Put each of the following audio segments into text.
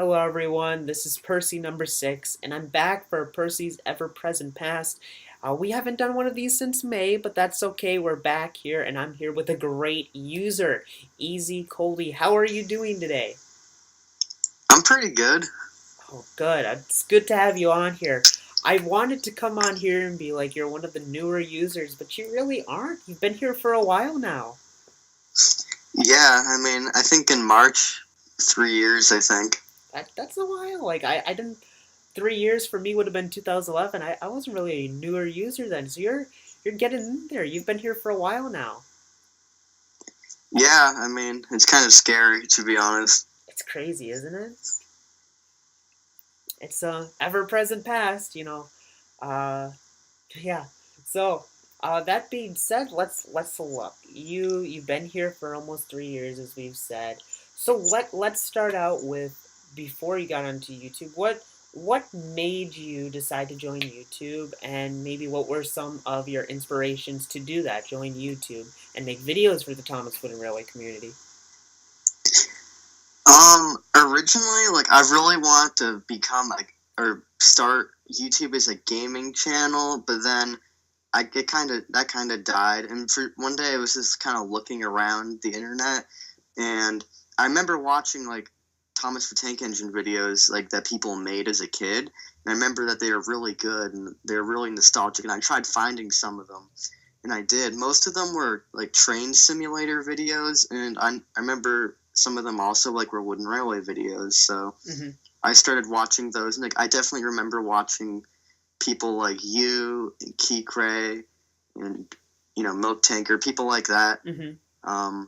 Hello, everyone. This is Percy number 6, and I'm back for Percy's Ever Present Past. We haven't done one of these since May, but that's okay. We're back here, and I'm here with a great user, EzCuldee. How are you doing today? I'm pretty good. Oh, good. It's good to have you on here. I wanted to come on here and be like you're one of the newer users, but you really aren't. You've been here for a while now. Yeah, I think in March, 3 years, I think. That's a while. I didn't 3 years for me would have been 2011. I wasn't really a newer user then, so you're getting in there. You've been here for a while now. Yeah, it's kind of scary, to be honest. It's crazy, isn't it? It's ever present past, Uh, yeah. So that being said, let's look. You've been here for almost 3 years, as we've said. So let's start out with before you got onto YouTube. What made you decide to join YouTube, and maybe what were some of your inspirations to do that? Join YouTube and make videos for the Thomas Wood and Railway community. Originally, I really wanted to become, or start YouTube as a gaming channel, but then that kind of died. And for one day, I was just kind of looking around the internet, and I remember watching, Thomas the Tank Engine videos, that people made as a kid. And I remember that they were really good, and they were really nostalgic, and I tried finding some of them. And I did. Most of them were, train simulator videos, and I remember some of them also, were wooden railway videos. So Mm-hmm. I started watching those, and, I definitely remember watching people like you and Keek Ray and, Milk Tanker, people like that. Mm-hmm.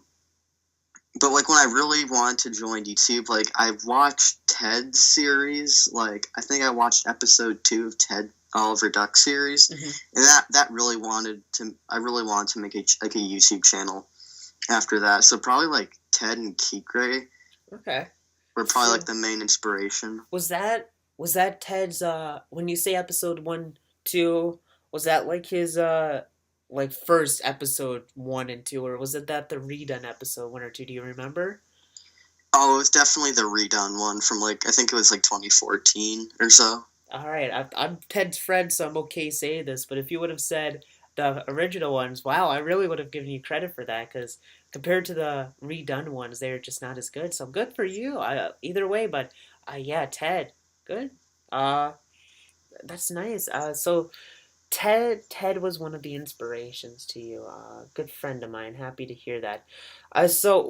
But, when I really wanted to join YouTube, I watched Ted's series. I think I watched episode 2 of Ted Oliver Duck series. Mm-hmm. And I really wanted to make a YouTube channel after that. So probably, Ted and Keek Ray Okay. were probably, So the main inspiration. was that Ted's when you say episode 1, 2, was that like his first episode 1 and 2, or was it that the redone episode 1 or 2? Do you remember? Oh, it was definitely the redone one from, I think it was, 2014 or so. All right, I'm Ted's friend, so I'm okay saying this. But if you would have said the original ones, wow, I really would have given you credit for that because compared to the redone ones, they're just not as good. So good for you. Either way, but yeah, Ted, good. Uh, that's nice. So Ted was one of the inspirations to you. Good friend of mine. Happy to hear that. So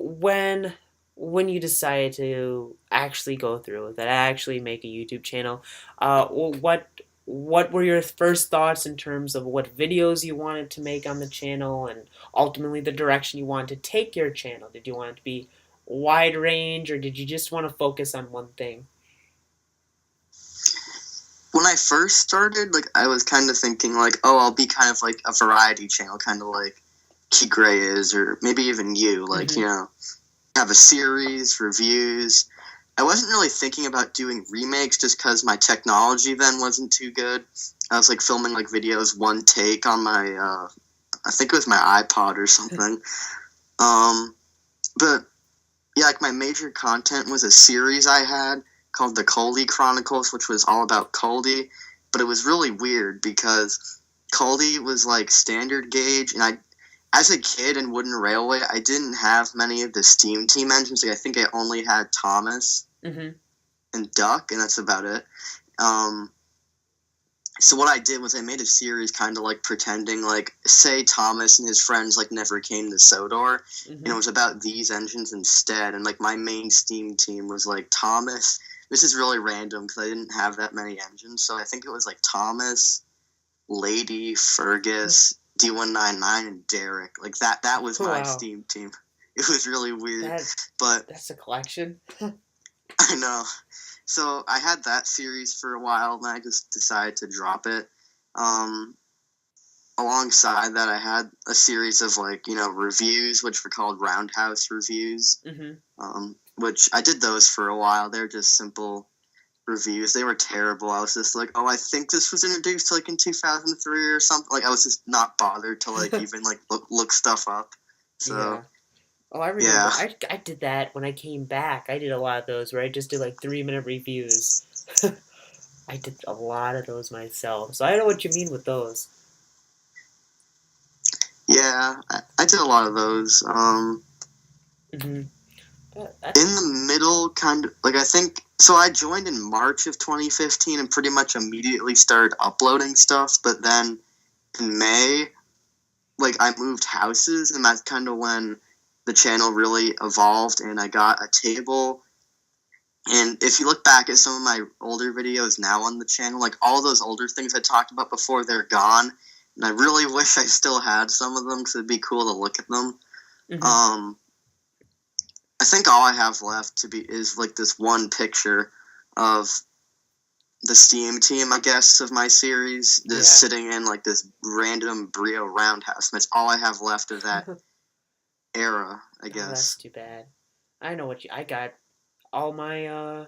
when you decided to actually go through with it, actually make a YouTube channel, what were your first thoughts in terms of what videos you wanted to make on the channel, and ultimately the direction you wanted to take your channel? Did you want it to be wide range, or did you just want to focus on one thing? When I first started, I was kind of thinking, oh, I'll be kind of a variety channel, kind of like Keek Ray is, or maybe even you, Mm-hmm. have a series, reviews. I wasn't really thinking about doing remakes just because my technology then wasn't too good. I was filming videos one take on my, I think it was my iPod or something. But yeah, my major content was a series I had called the Culdee Chronicles, which was all about Culdee. But it was really weird because Culdee was standard gauge, and as a kid in Wooden Railway, I didn't have many of the Steam Team engines. I think I only had Thomas Mm-hmm. and Duck, and that's about it. So what I did was I made a series kind of pretending say Thomas and his friends never came to Sodor, and it Mm-hmm. was about these engines instead. And my main Steam team was Thomas. This is really random because I didn't have that many engines, so I think it was Thomas, Lady, Fergus, D199, and Derek. That was Oh, my wow. Steam team. It was really weird, That but that's a collection. I know. So I had that series for a while, and I just decided to drop it. Um, Alongside that, I had a series of reviews, which were called Roundhouse reviews. Mm-hmm. Which I did those for a while. They're just simple reviews. They were terrible. I was just oh, I think this was introduced in 2003 or something. I was just not bothered to even look stuff up. So Yeah. Oh, I remember. Yeah, I did that when I came back. I did a lot of those where I just did like 3 minute reviews. I did a lot of those myself, so I know what you mean with those. yeah, I did a lot of those. Hmm. In the middle, kind of like I think. So I joined in March of 2015 and pretty much immediately started uploading stuff. But then in May, like I moved houses, and that's kind of when the channel really evolved, and I got a table. And if you look back at some of my older videos now on the channel, like all those older things I talked about before, they're gone. And I really wish I still had some of them because it'd be cool to look at them. Hmm. Um, I think all I have left to be is like this one picture of the Steam team, I guess, of my series, just Yeah. sitting in like this random Brio roundhouse. And that's all I have left of that Oh, era, I that's guess. too bad. I know what you. I got all my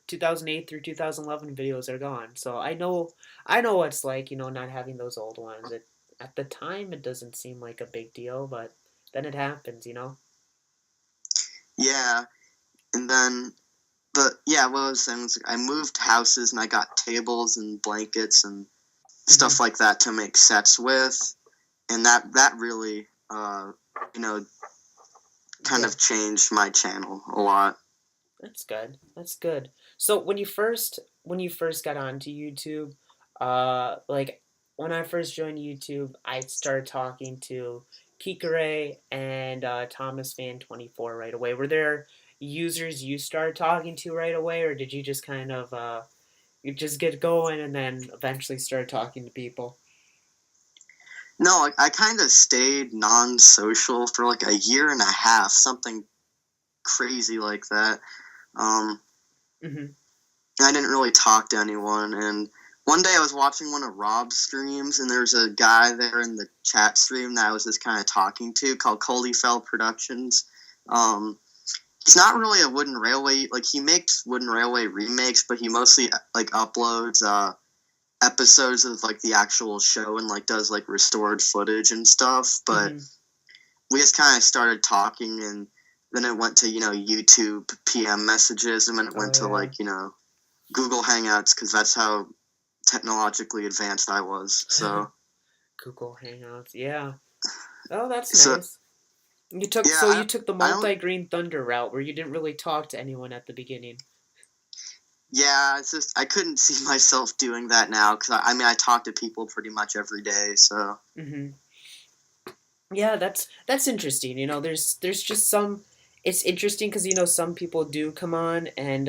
2008 through 2011 videos are gone. So I know what it's like, not having those old ones. At the time it doesn't seem like a big deal, but then it happens. Yeah, and then, but yeah, what I was saying was I moved houses and I got tables and blankets and Hmm. stuff like that to make sets with, and that really, you know, kind Yeah, of changed my channel a lot. that's good. That's good. So when you first got onto YouTube, like when I first joined YouTube, I started talking to Kikare and Thomas Fan 24 right away. Were there users you started talking to right away, or did you just kind of you just get going and then eventually start talking to people? No, I kind of stayed non-social for like a year and a half, something crazy like that. Um, Hmm. I didn't really talk to anyone. And one day I was watching one of Rob's streams, and there's a guy there in the chat stream that I was just kind of talking to called Coleyfell Productions. Um, he's not really a wooden railway, like he makes wooden railway remakes, but he mostly like uploads episodes of like the actual show and like does like restored footage and stuff. But Hmm. we just kind of started talking, and then it went to YouTube PM messages, and then it Oh went to yeah. like Google Hangouts because that's how technologically advanced I was. Google Hangouts. Yeah. Oh, that's So nice. You yeah, took the I don't. multi green thunder route where you didn't really talk to anyone at the beginning. Yeah, it's just I couldn't see myself doing that now because I mean I talk to people pretty much every day. So Hmm. Yeah, that's interesting. There's just some. It's interesting because some people do come on and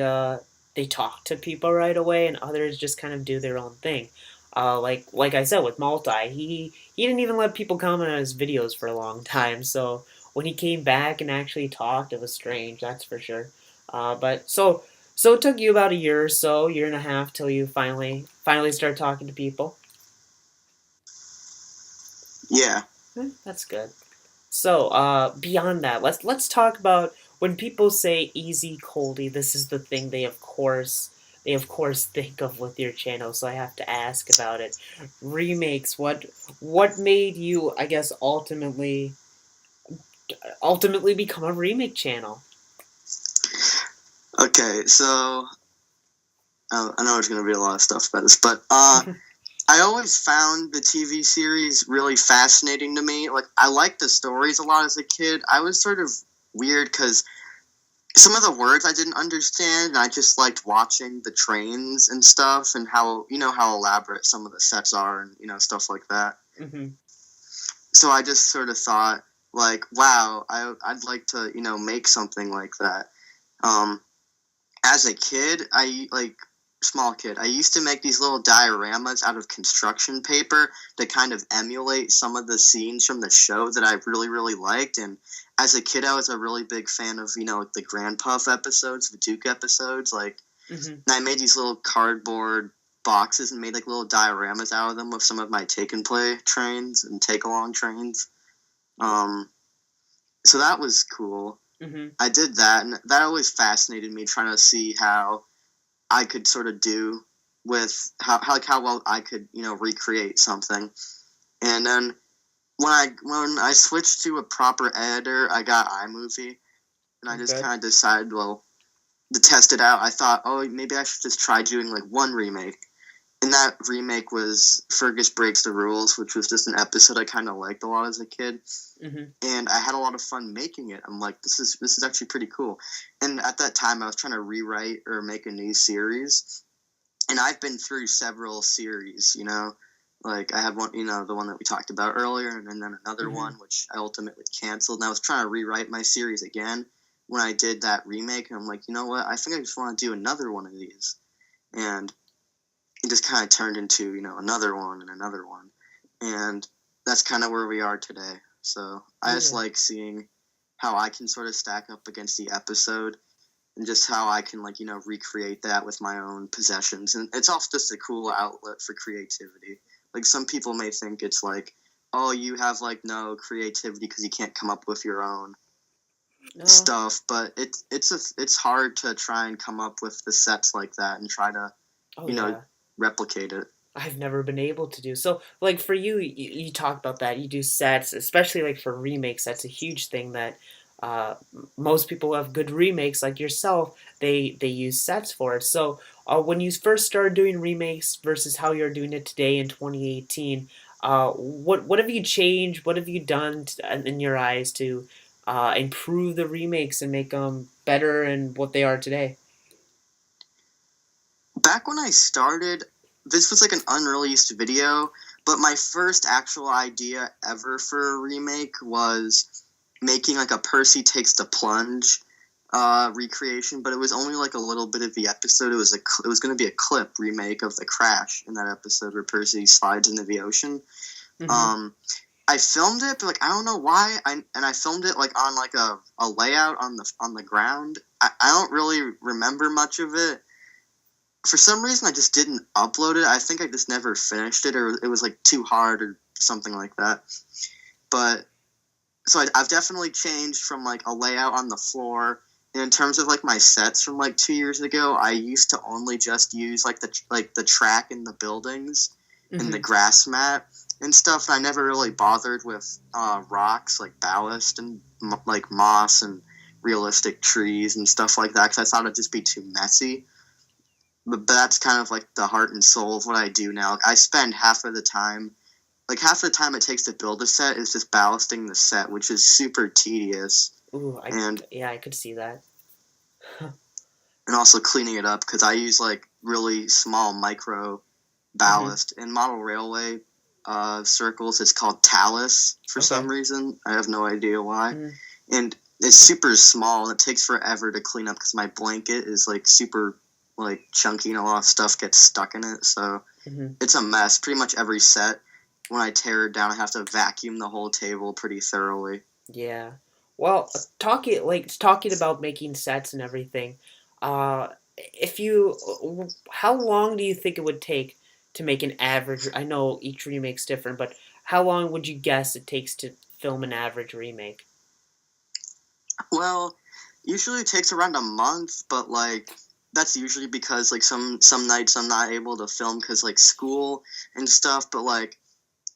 they talk to people right away, and others just kind of do their own thing. Like I said with Multi, he didn't even let people comment on his videos for a long time. So when he came back and actually talked, it was strange. That's for sure. But it took you about a year or so, year and a half, till you finally start talking to people. yeah. That's good. So, beyond that, let's talk about when people say EzCuldee. This is the thing they of course think of with your channel. So I have to ask about it. Remakes. What made you, I guess, ultimately become a remake channel? Okay, so I know there's gonna be a lot of stuff about this, but I always found the TV series really fascinating to me. Like, I liked the stories a lot as a kid. I was sort of weird because some of the words I didn't understand, and I just liked watching the trains and stuff, and how elaborate some of the sets are, and stuff like that. Hmm. So I just sort of thought, like, wow, I'd like to make something like that. Um, as a kid, I like small kid, I used to make these little dioramas out of construction paper to kind of emulate some of the scenes from the show that I really really liked. And as a kid, I was a really big fan of like the Grand Puff episodes, the Duke episodes. Like, Hmm. and I made these little cardboard boxes and made like little dioramas out of them with some of my take and play trains and take along trains. Um, so that was cool. Hmm. I did that, and that always fascinated me, trying to see how I could sort of do with how well I could recreate something. And then when I switched to a proper editor, I got iMovie, and I just Okay. kind of decided, well, to test it out, I thought, oh, maybe I should just try doing like one remake. And that remake was Fergus Breaks the Rules, which was just an episode I kind of liked a lot as a kid, Hmm. and I had a lot of fun making it. I'm like, this is actually pretty cool. And at that time, I was trying to rewrite or make a new series, and I've been through several series. Like I had one, the one that we talked about earlier, and then another Hmm. one which I ultimately canceled. And I was trying to rewrite my series again when I did that remake, and I'm like, you know what? I think I just want to do another one of these, and it just kind of turned into another one and another one, and that's kind of where we are today. So I just Yeah. like seeing how I can sort of stack up against the episode, and just how I can recreate that with my own possessions. And it's also just a cool outlet for creativity. Like some people may think it's like, oh, you have like no creativity because you can't come up with your own No. stuff, but it's hard to try and come up with the sets like that and try to Oh you know yeah. replicate it. I've never been able to do so. Like for you, you talk about that. You do sets, especially like for remakes. That's a huge thing that most people who have good remakes, like yourself, they use sets for it. So when you first started doing remakes versus how you're doing it today in 2018, what have you changed? What have you done in your eyes to improve the remakes and make them better and what they are today? Back when I started, this was like an unreleased video, but my first actual idea ever for a remake was making like a Percy Takes the Plunge recreation, but it was only like a little bit of the episode. It was going to be a clip remake of the crash in that episode where Percy slides into the ocean. Hmm. Um, I filmed it, but like I don't know why. I filmed it like on like a layout on the ground. I don't really remember much of it. For some reason, I just didn't upload it. I think I just never finished it, or it was like too hard, or something like that. But so I've definitely changed from like a layout on the floor. And in terms of like my sets from like 2 years ago, I used to only just use like the track in the buildings and the Hmm. grass mat and stuff. And I never really bothered with rocks like ballast and like moss and realistic trees and stuff like that because I thought it'd just be too messy. But that's kind of like the heart and soul of what I do now. I spend half of the time it takes to build a set is just ballasting the set, which is super tedious, Ooh, and yeah, I could see that. also cleaning it up because I use like really small micro Hmm. ballast in model railway circles. It's called talus for some Okay. reason. I have no idea why, Mm. and it's super small and it takes forever to clean up because my blanket is like super like chunky and a lot of stuff gets stuck in it. So Hmm. it's a mess. Pretty much every set, when I tear it down, I have to vacuum the whole table pretty thoroughly. Yeah. Well, talking about making sets and everything. If you, how long do you think it would take to make an average? I know each remake's different, but how long would you guess it takes to film an average remake? Well, usually it takes around a month, but like that's usually because like some nights I'm not able to film because like school and stuff. But like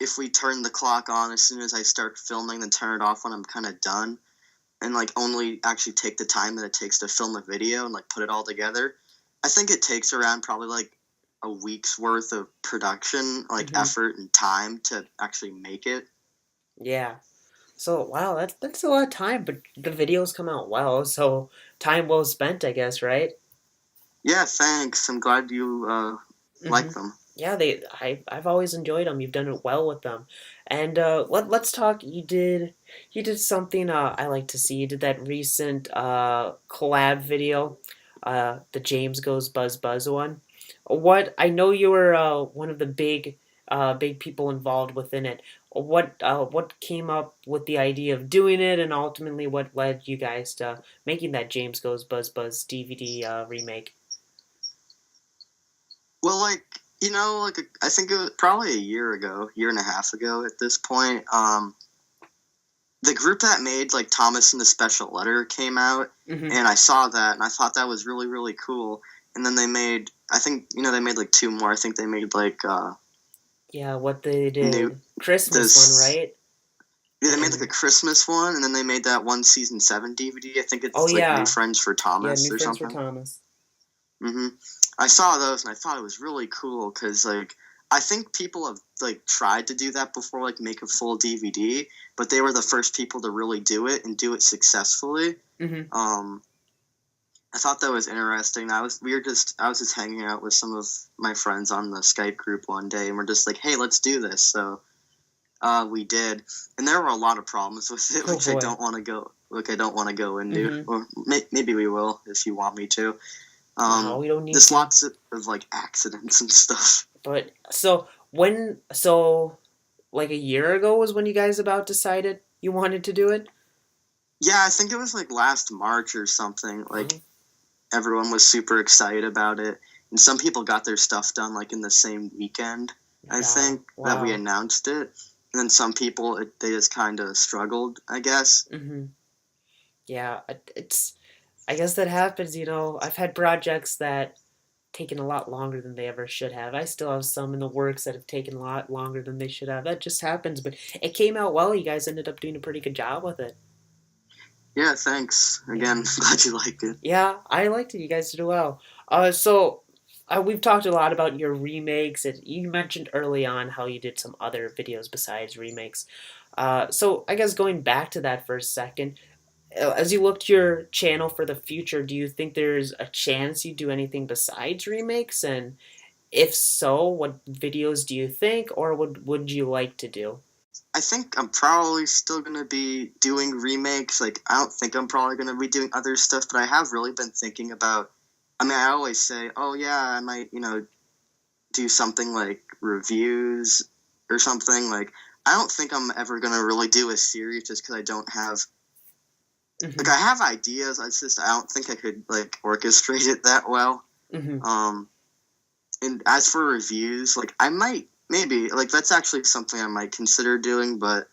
if we turn the clock on as soon as I start filming, then turn it off when I'm kind of done, and like only actually take the time that it takes to film a video and like put it all together. I think it takes around probably like a week's worth of production, like Hmm. effort and time to actually make it. Yeah. So wow, that's a lot of time, but the videos come out well, so time well spent, I guess, right? Yeah, thanks. I'm glad you Hmm. like them. Yeah, I've always enjoyed them. You've done it well with them, and let's talk. You did something I like to see. You did that recent collab video, the James Goes Buzz Buzz one. What I know you were one of the big people involved within it. What came up with the idea of doing it, and ultimately what led you guys to making that James Goes Buzz Buzz DVD remake? Well, like I think it was probably a year ago, year and a half ago at this point. The group that made like Thomas and the Special Letter came out, Hmm. and I saw that, and I thought that was really really cool. And then they made, I think they made like two more. I think they made like Yeah, what they new did Christmas one, this right? Yeah, they made like a And Christmas one, and then they made that one season 7 DVD. I think oh it's like New yeah, Friends for yeah, Thomas New or Friends for something. Thomas. hmm I saw those, and I thought it was really cool because like I think people have like tried to do that before, like make a full DVD, but they were the first people to really do it and do it successfully. Hmm. Um, I thought that was interesting. I was just hanging out with some of my friends on the Skype group one day, and we're just like, hey, let's do this. So we did, and there were a lot of problems with it, Oh which I boy. don't want to go. Like I don't want to go into, Hmm. or maybe we will if you want me to. No, we don't need There's to. lots of like accidents and stuff. But so like a year ago was when you guys about decided you wanted to do it? Yeah, I think it was like last March or something. Like Oh, everyone was super excited about it, and some people got their stuff done like in the same weekend. I yeah. think that we Wow. announced it, and then some people they just kind of struggled, I guess. Hmm. Yeah, it's. I guess that happens. I've had projects that taken a lot longer than they ever should have. I still have some in the works that have taken a lot longer than they should have. That just happens, but it came out well. You guys ended up doing a pretty good job with it. Yeah, thanks again. Yeah. Glad you liked it. Yeah, I liked it. You guys did well. So we've talked a lot about your remakes. You mentioned early on how you did some other videos besides remakes. So I guess going back to that for a second, as you look to your channel for the future, do you think there's a chance you do anything besides remakes? And if so, what videos do you think, or would you like to do? I think I'm probably still gonna be doing remakes. Like I don't think I'm probably gonna be doing other stuff, but I have really been thinking about. I mean, I always say, "Oh yeah, I might, do something like reviews or something." Like I don't think I'm ever gonna really do a series just because I don't have like Hmm. I have ideas. I just I don't think I could like orchestrate it that well. Hmm. Um, and as for reviews, like I might maybe like that's actually something I might consider doing, but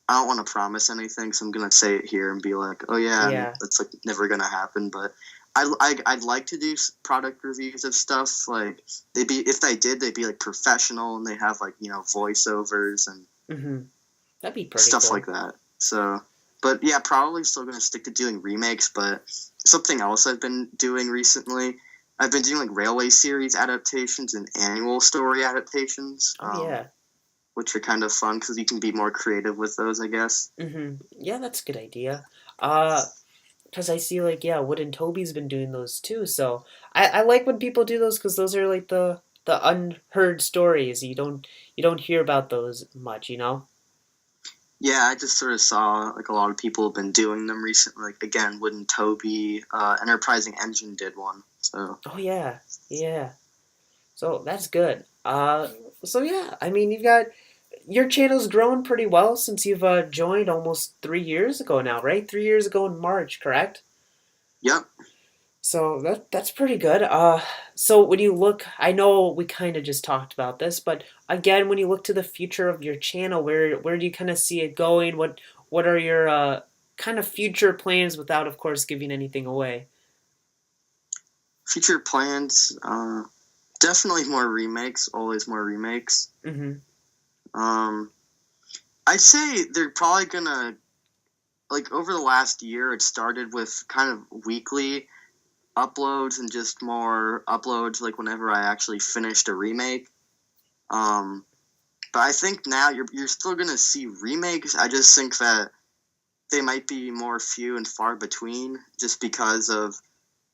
I don't want to promise anything, so I'm gonna say it here and be like, oh yeah, and Yeah. that's like never gonna happen. But I'd like to do product reviews of stuff. Like they'd be if they did, they'd be like professional and they have like voiceovers and Hmm. That'd be pretty stuff like cool. that. So, but yeah, probably still gonna stick to doing remakes. But something else I've been doing recently, I've been doing like railway series adaptations and annual story adaptations, Oh yeah. which are kind of fun because you can be more creative with those, I guess. Yeah, that's a good idea. Uh, because I see like yeah, Wood and Toby's been doing those too. So I like when people do those because those are like the unheard stories. You don't hear about those much. Yeah, I just sort of saw like a lot of people have been doing them recently. Like again, Wooden Toby, Enterprising Engine did one. So Oh yeah, yeah. So that's good. So yeah, I mean you've got your channel's grown pretty well since you've joined almost 3 years ago now, right? 3 years ago in March, correct? yep. So that's pretty good. So when you look, I know we kind of just talked about this, but again, when you look to the future of your channel, where do you kind of see it going? What are your kind of future plans without, of course, giving anything away? Future plans, definitely more remakes. Always more remakes. Mm-hmm. Um, I'd say they're probably gonna like over the last year. It started with kind of weekly uploads and just more uploads like whenever I actually finished a remake. Um, but I think now you're still gonna see remakes. I just think that they might be more few and far between just because of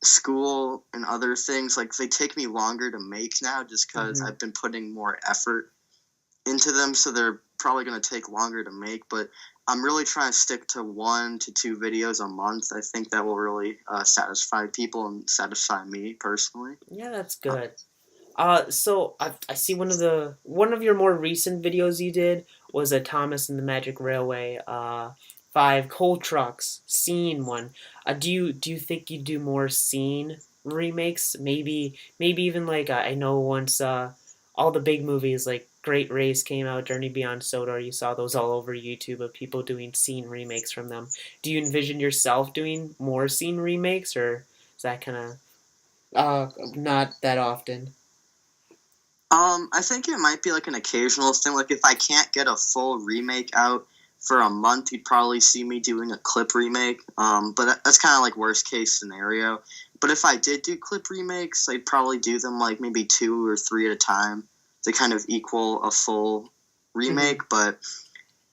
school and other things. Like they take me longer to make now just because Mm-hmm. I've been putting more effort into them, so they're probably going to take longer to make. But I'm really trying to stick to 1 to 2 videos a month. I think that will really satisfy people and satisfy me personally. Yeah, that's Uh, good. So I see one of your more recent videos you did was a Thomas and the Magic Railway, 5 coal trucks scene one. Do you think you'd do more scene remakes? Maybe even like I know once all the big movies like Great Race came out, Journey Beyond Sodor. You saw those all over YouTube of people doing scene remakes from them. Do you envision yourself doing more scene remakes, or is that kind of not that often? I think it might be like an occasional thing. Like if I can't get a full remake out for a month, you'd probably see me doing a clip remake. But that's kind of like worst case scenario. But if I did do clip remakes, I'd probably do them like maybe 2 or 3 at a time to kind of equal a full remake. But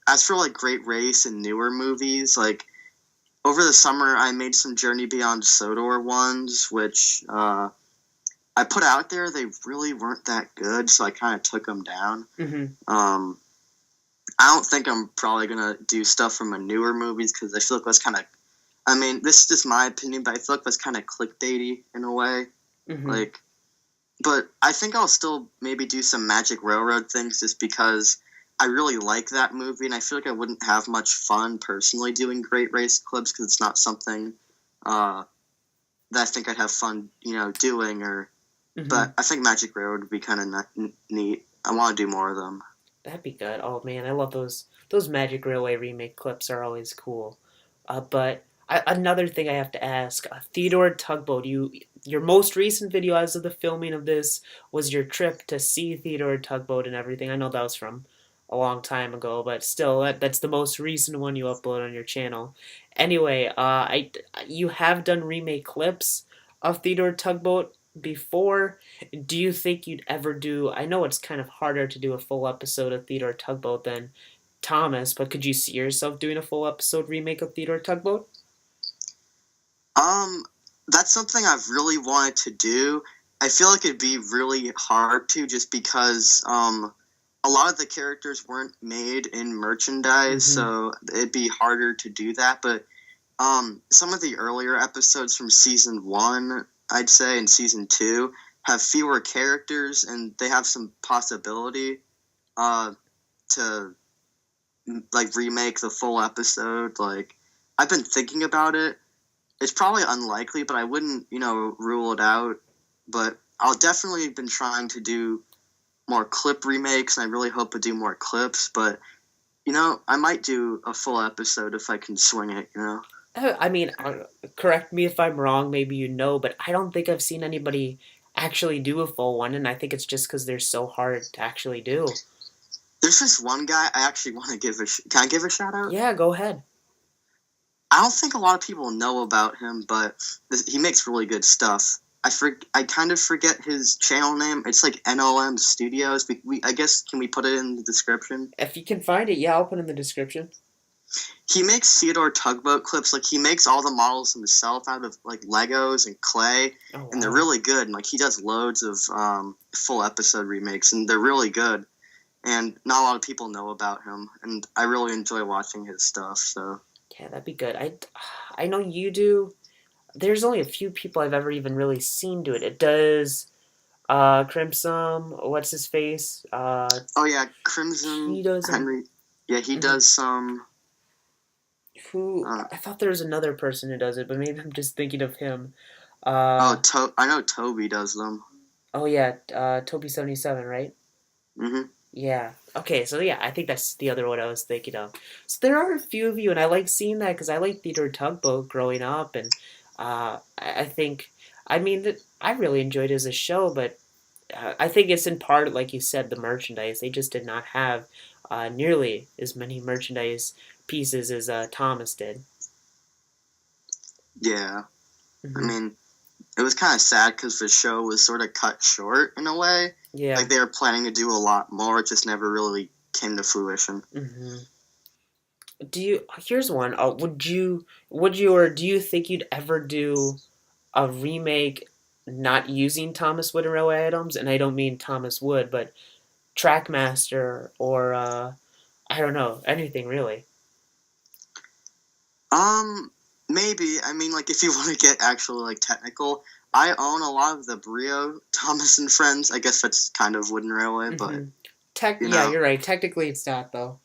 as for like Great Race and newer movies, like over the summer, I made some Journey Beyond Sodor ones, which I put out there. They really weren't that good, so I kind of took them down. I don't think I'm probably gonna do stuff from a newer movies because I feel like that's kind of. I mean, this is just my opinion, but I feel like that's kind of clickbaity in a way. Like, but I think I'll still maybe do some Magic Railroad things just because I really like that movie, and I feel like I wouldn't have much fun personally doing Great Race clips because it's not something that I think I'd have fun, doing. But I think Magic Railroad would be kind of neat. I want to do more of them. That'd be good. Oh man, I love those. Those Magic Railway remake clips are always cool. Another thing I have to ask, Theodore Tugboat, your most recent video as of the filming of this was your trip to see Theodore Tugboat and everything. I know that was from a long time ago, but still, that's the most recent one you upload on your channel. Anyway, you have done remake clips of Theodore Tugboat before. Do you think you'd ever do? I know it's kind of harder to do a full episode of Theodore Tugboat than Thomas, but could you see yourself doing a full episode remake of Theodore Tugboat? That's something I've really wanted to do. I feel like it'd be really hard to just because a lot of the characters weren't made in merchandise, so it'd be harder to do that. But some of the earlier episodes from season 1, I'd say, and season 2 have fewer characters, and they have some possibility to like remake the full episode. Like, I've been thinking about it. It's probably unlikely, but I wouldn't, rule it out. But I'll definitely been trying to do more clip remakes, and I really hope to do more clips. But, I might do a full episode if I can swing it, I mean, correct me if I'm wrong, maybe but I don't think I've seen anybody actually do a full one, and I think it's just because they're so hard to actually do. There's this one guy I actually want to give can I give a shout out? Yeah, go ahead. I don't think a lot of people know about him, but he makes really good stuff. I kind of forget his channel name. It's like NLM Studios. I guess, can we put it in the description? If you can find it, yeah, I'll put it in the description. He makes Theodore Tugboat clips. Like, he makes all the models himself out of like Legos and clay, and they're really good. And like, he does loads of full episode remakes, and they're really good. And not a lot of people know about him, and I really enjoy watching his stuff. So yeah, that'd be good. I know you do. There's only a few people I've ever even really seen do it. It does Crimson, what's his face? Oh yeah, Crimson. He does Henry. Yeah, he does some. I thought there was another person who does it, but maybe I'm just thinking of him. I know Toby does them. Oh yeah, Toby77, right? Yeah. Okay, so yeah, I think that's the other one I was thinking of. So there are a few of you, and I like seeing that because I like Theodore Tugboat growing up, and I think, I mean, I really enjoyed it as a show, but I think it's in part, like you said, the merchandise. They just did not have nearly as many merchandise pieces as Thomas did. Yeah. I mean, it was kind of sad because the show was sort of cut short in a way. Yeah. Like, they were planning to do a lot more. It just never really came to fruition. Here's one. Would you or do you think you'd ever do a remake not using Thomas Wood and Railway items? And I don't mean Thomas Wood, but Trackmaster or I don't know, anything really. Maybe. I mean, like, if you want to get actually, like, technical, I own a lot of the Brio Thomas and Friends. I guess that's kind of Wooden Railway, but... Yeah, you're right. Technically, it's not, though.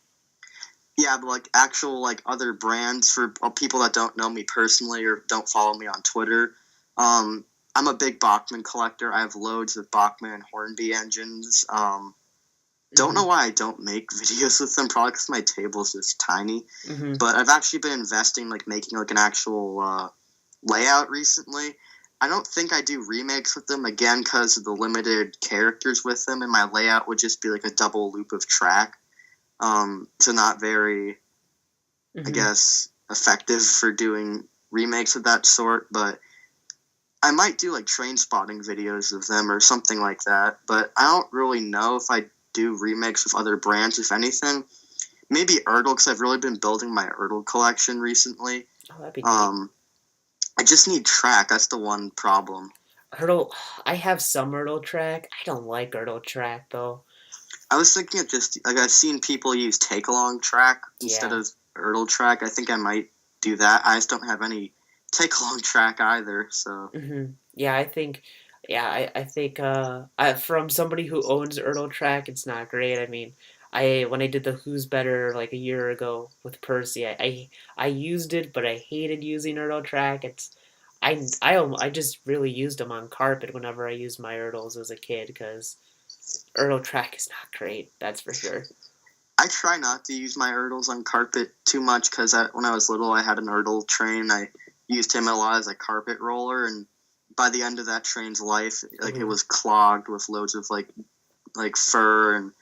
Yeah, but, like, actual, like, other brands for people that don't know me personally or don't follow me on Twitter. I'm a big Bachmann collector. I have loads of Bachmann and Hornby engines. Don't know why I don't make videos with them, probably because my table is just tiny. But I've actually been investing, like, making, like, an actual layout recently. I don't think I do remakes with them, again, because of the limited characters with them, and my layout would just be, like, a double loop of track. So not very I Hmm. guess, effective for doing remakes of that sort, but I might do like train spotting videos of them or something like that. But I don't really know if I do remakes of other brands, if anything. Maybe Ertl, because I've really been building my Ertl collection recently. Oh, that'd be neat. Um, I just need track. That's the one problem. Hurdle, I have some hurdle track. I don't like hurdle track though. I was thinking of just like I've seen people use take along track instead Yeah. of Ertl track. I think I might do that. I just don't have any take along track either. So Yeah, I think. Yeah, I think. From somebody who owns hurdle track, it's not great. I mean, I when I did the Who's Better like a year ago with Percy, I used it, but I hated using hurdle track. I just really used them on carpet whenever I used my hurdles as a kid because hurdle track is not great. That's for sure. I try not to use my Ertls on carpet too much because when I was little, I had an Ertl train. I used him a lot as a carpet roller, and by the end of that train's life, like it Hmm. was clogged with loads of like fur and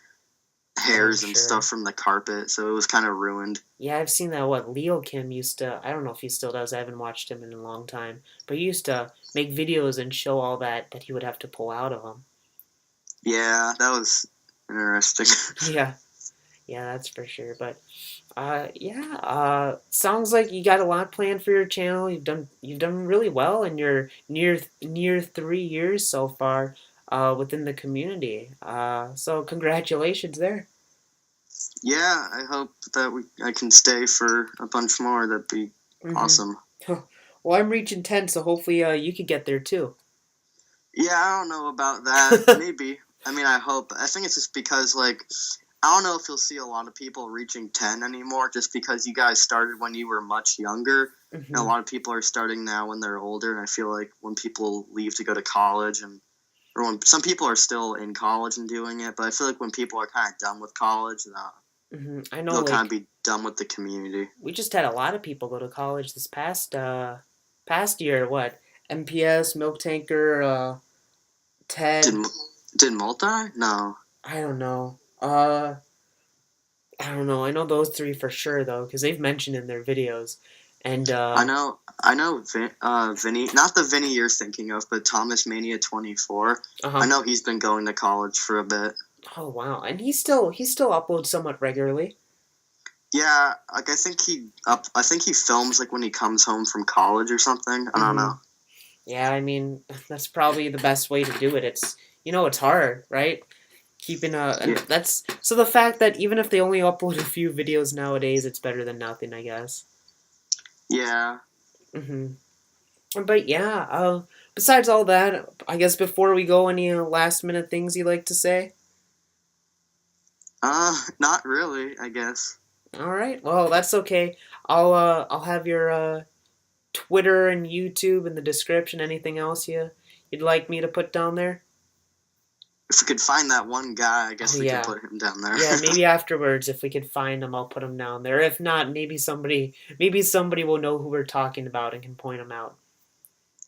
Oh, I'm hairs and stuff sure. from the carpet, so it was kind of ruined. Yeah, I've seen that. What Leo Kim used to. I don't know if he still does. I haven't watched him in a long time. But he used to make videos and show all that he would have to pull out of them. Yeah, that was interesting. Yeah, yeah, that's for sure. But yeah, sounds like you got a lot planned for your channel. You've done really well in your near 3 years so far within the community. So congratulations there. Yeah, I hope that I can stay for a bunch more. That'd be Hmm. awesome. Well, I'm reaching 10, so hopefully you could get there too. Yeah, I don't know about that. Maybe. I mean, I hope. I think it's just because, like, I don't know if you'll see a lot of people reaching 10 anymore just because you guys started when you were much younger. And a Hmm. lot of people are starting now when they're older. And I feel like when people leave to go to college, or when some people are still in college and doing it, but I feel like when people are kind of done with college, I know, they'll kind of like be done with the community. we just had a lot of people go to college this past year. What MPS, Milk Tanker, Did, Ted. did Multi? No. I don't know. I don't know. I know those three for sure though, because they've mentioned in their videos. And I know, Vinny, not the Vinny you're thinking of, but Thomas Mania 24. uh I huh. know he's been going to college for a bit. Oh wow. And he still uploads somewhat regularly. Yeah, like I think he films like when he comes home from college or something. I don't Mm-hmm. know. Yeah, I mean that's probably the best way to do it. It's hard, right? Keeping and Yeah, that's so the fact that even if they only upload a few videos nowadays, it's better than nothing, I guess. yeah. Mm-hmm. But yeah, besides all that, I guess before we go, any last minute things you like to say? Not really, I guess. All right, well that's okay. I'll have your Twitter and YouTube in the description. Anything else you'd like me to put down there? If we could find that one guy, I Oh guess we could yeah, put him down there. yeah. Maybe afterwards, if we could find them, I'll put them down there. If not, maybe somebody will know who we're talking about and can point them out.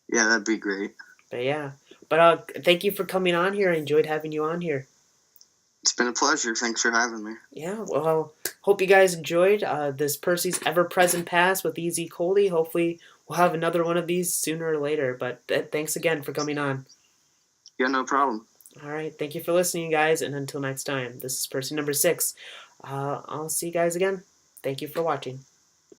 Yeah, that'd be great. But yeah, but thank you for coming on here. I enjoyed having you on here. It's been a pleasure. Thanks for having me. Yeah, well, hope you guys enjoyed this Percy's Ever Present Past with EzCuldee. Hopefully, we'll have another one of these sooner or later. But thanks again for coming on. Yeah, no problem. All right, thank you for listening, guys, and until next time, this is Percy number 6. I'll see you guys again. Thank you for watching.